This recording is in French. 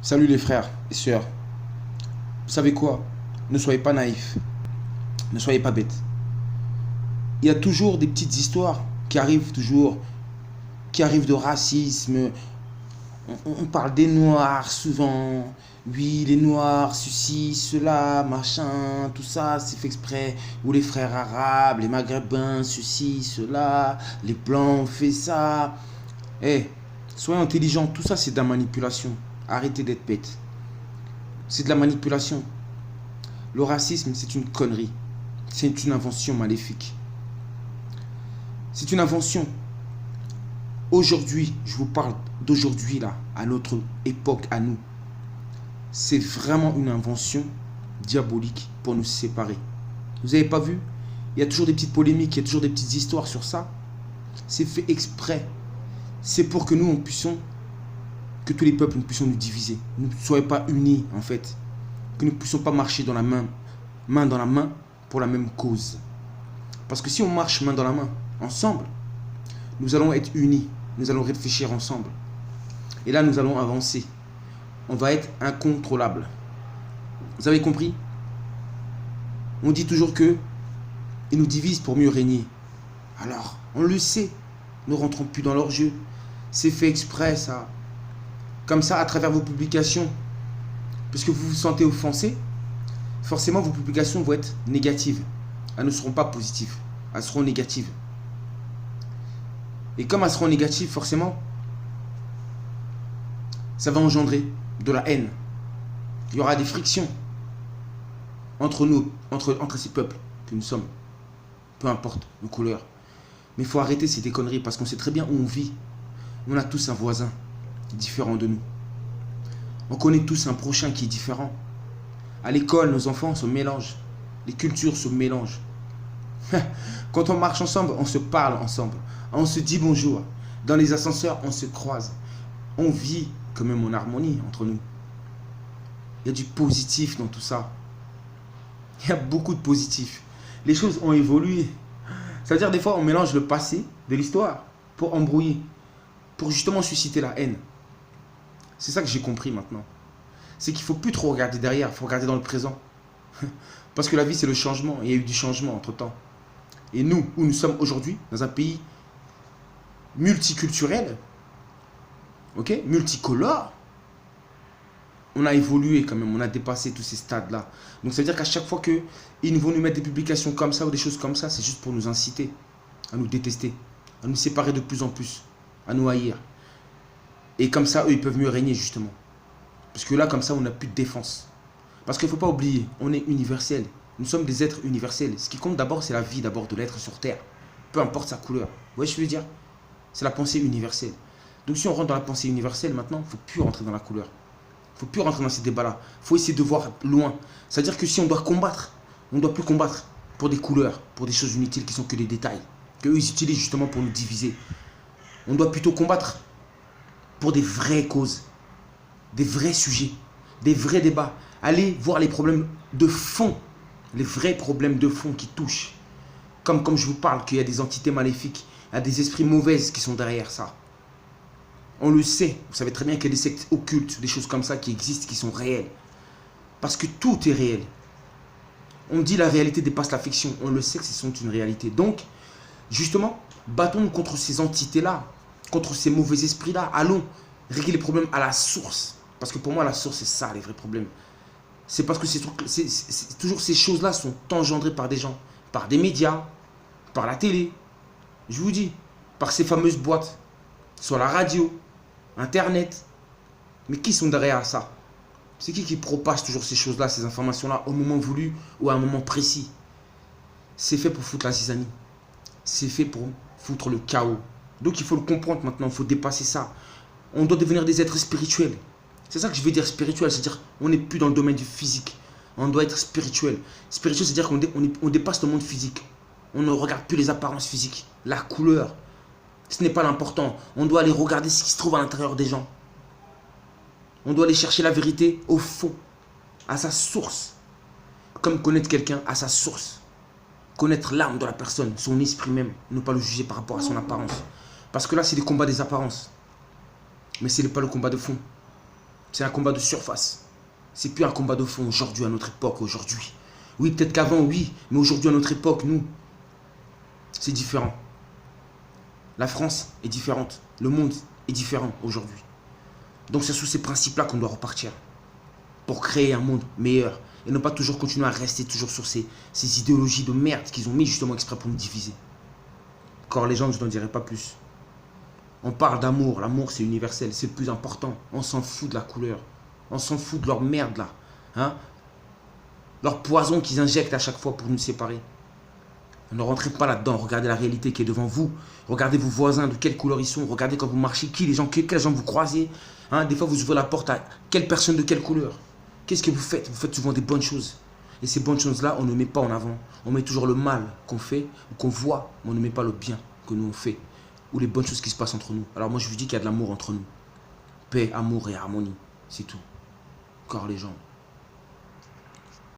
Salut les frères et sœurs. Vous savez quoi? Ne soyez pas naïfs. Ne soyez pas bêtes. Il y a toujours des petites histoires qui arrivent toujours, qui arrivent de racisme. On parle des noirs souvent. Oui, les noirs, ceci, cela, machin, tout ça, c'est fait exprès. Ou les frères arabes, les maghrébins, ceci, cela, les blancs ont fait ça. Eh, soyez intelligents, tout ça c'est de la manipulation. Arrêtez d'être bêtes. C'est de la manipulation. Le racisme, c'est une connerie. C'est une invention maléfique. C'est une invention. Aujourd'hui, je vous parle d'aujourd'hui là, à notre époque, à nous. C'est vraiment une invention diabolique pour nous séparer. Vous n'avez pas vu? Il y a toujours des petites polémiques, il y a toujours des petites histoires sur ça. C'est fait exprès. C'est pour que nous, on puissions, que tous les peuples, nous puissions nous diviser. Nous ne soyons pas unis, en fait. Que nous ne puissions pas marcher dans la main dans la main, pour la même cause. Parce que si on marche main dans la main, ensemble, nous allons être unis. Nous allons réfléchir ensemble. Et là, nous allons avancer. On va être incontrôlable. Vous avez compris? On dit toujours que ils nous divisent pour mieux régner. Alors, on le sait. Nous ne rentrons plus dans leur jeu. C'est fait exprès, ça. Comme ça, à travers vos publications, puisque vous vous sentez offensé, forcément, vos publications vont être négatives. Elles ne seront pas positives. Elles seront négatives. Et comme elles seront négatives, forcément, ça va engendrer de la haine. Il y aura des frictions entre nous, entre ces peuples que nous sommes. Peu importe nos couleurs. Mais il faut arrêter ces déconneries parce qu'on sait très bien où on vit. On a tous un voisin différent de nous. On connaît tous un prochain qui est différent. À l'école, nos enfants se mélangent. Les cultures se mélangent. Quand on marche ensemble, on se parle ensemble. On se dit bonjour. Dans les ascenseurs, on se croise. On vit quand même en harmonie entre nous. Il y a du positif dans tout ça. Il y a beaucoup de positif. Les choses ont évolué. C'est-à-dire des fois, on mélange le passé de l'histoire pour embrouiller, pour justement susciter la haine. C'est ça que j'ai compris maintenant. C'est qu'il ne faut plus trop regarder derrière, il faut regarder dans le présent. Parce que la vie, c'est le changement. Il y a eu du changement entre-temps. Et nous, où nous sommes aujourd'hui, dans un pays multiculturel, ok, multicolore, on a évolué quand même, on a dépassé tous ces stades-là. Donc ça veut dire qu'à chaque fois qu'ils vont nous mettre des publications comme ça ou des choses comme ça, c'est juste pour nous inciter à nous détester, à nous séparer de plus en plus, à nous haïr. Et comme ça, eux, ils peuvent mieux régner justement. Parce que là, comme ça, on n'a plus de défense. Parce qu'il ne faut pas oublier, on est universel. Nous sommes des êtres universels. Ce qui compte d'abord, c'est la vie d'abord de l'être sur Terre. Peu importe sa couleur. Vous voyez ce que je veux dire? C'est la pensée universelle. Donc si on rentre dans la pensée universelle, maintenant, il ne faut plus rentrer dans la couleur. Il ne faut plus rentrer dans ces débats-là. Il faut essayer de voir loin. C'est-à-dire que si on doit combattre, on ne doit plus combattre pour des couleurs, pour des choses inutiles qui sont que des détails. Qu'eux, ils utilisent justement pour nous diviser. On doit plutôt combattre pour des vraies causes, des vrais sujets, des vrais débats. Allez voir les problèmes de fond, les vrais problèmes de fond qui touchent. Comme je vous parle, qu'il y a des entités maléfiques, il y a des esprits mauvaises qui sont derrière ça. On le sait, vous savez très bien qu'il y a des sectes occultes, des choses comme ça qui existent, qui sont réelles. Parce que tout est réel. On dit la réalité dépasse la fiction, on le sait que ce sont une réalité. Donc, justement, battons-nous contre ces entités-là, contre ces mauvais esprits-là. Allons régler les problèmes à la source. Parce que pour moi, la source, c'est ça, les vrais problèmes. C'est parce que toujours ces choses-là sont engendrées par des gens, par des médias, par la télé, je vous dis, par ces fameuses boîtes, sur la radio, Internet. Mais qui sont derrière ça? C'est qui propage toujours ces choses-là, ces informations-là, au moment voulu ou à un moment précis? C'est fait pour foutre la zizanie. C'est fait pour foutre le chaos. Donc il faut le comprendre maintenant, il faut dépasser ça. On doit devenir des êtres spirituels. C'est ça que je veux dire spirituel, c'est-à-dire on n'est plus dans le domaine du physique. On doit être spirituel. Spirituel, c'est-à-dire qu'on dépasse le monde physique. On ne regarde plus les apparences physiques, la couleur. Ce n'est pas l'important. On doit aller regarder ce qui se trouve à l'intérieur des gens. On doit aller chercher la vérité au fond, à sa source. Comme connaître quelqu'un à sa source. Connaître l'âme de la personne, son esprit même. Ne pas le juger par rapport à son apparence. Parce que là, c'est le combat des apparences. Mais ce n'est pas le combat de fond. C'est un combat de surface. C'est plus un combat de fond aujourd'hui, à notre époque, aujourd'hui. Oui, peut-être qu'avant, oui, mais aujourd'hui, à notre époque, nous, c'est différent. La France est différente. Le monde est différent aujourd'hui. Donc c'est sous ces principes-là qu'on doit repartir. Pour créer un monde meilleur. Et ne pas toujours continuer à rester toujours sur ces idéologies de merde qu'ils ont mis justement exprès pour nous diviser. Encore les gens, je n'en dirai pas plus. On parle d'amour. L'amour, c'est universel. C'est le plus important. On s'en fout de la couleur. On s'en fout de leur merde là. Hein? Leur poison qu'ils injectent à chaque fois pour nous séparer. Ne rentrez pas là-dedans. Regardez la réalité qui est devant vous. Regardez vos voisins, de quelle couleur ils sont. Regardez quand vous marchez, quels gens vous croisez. Hein? Des fois, vous ouvrez la porte à quelle personne de quelle couleur. Qu'est-ce que vous faites? Vous faites souvent des bonnes choses. Et ces bonnes choses-là, on ne met pas en avant. On met toujours le mal qu'on fait ou qu'on voit, mais on ne met pas le bien que nous on fait. Ou les bonnes choses qui se passent entre nous. Alors moi, je vous dis qu'il y a de l'amour entre nous. Paix, amour et harmonie. C'est tout. Encore les gens.